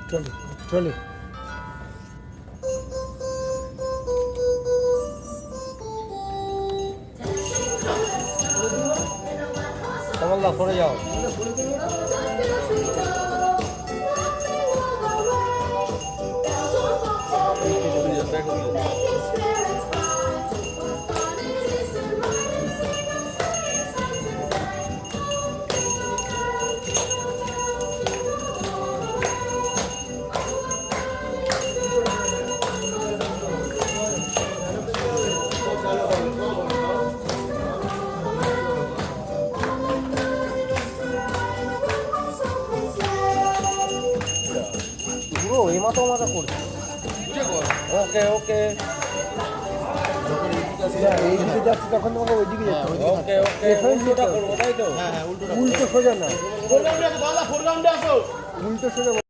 চলে চলে কমলদা সরে যাও। পুরো এই মাথা করছে। ওকে ওকে এইদিকে যাচ্ছে তখন তোমাকে ওইদিকে যেতে হবে। ওকে ওকে উল্টোটা করবো তাই তো? হ্যাঁ উল্টো সোজা না, উল্টো সোজা।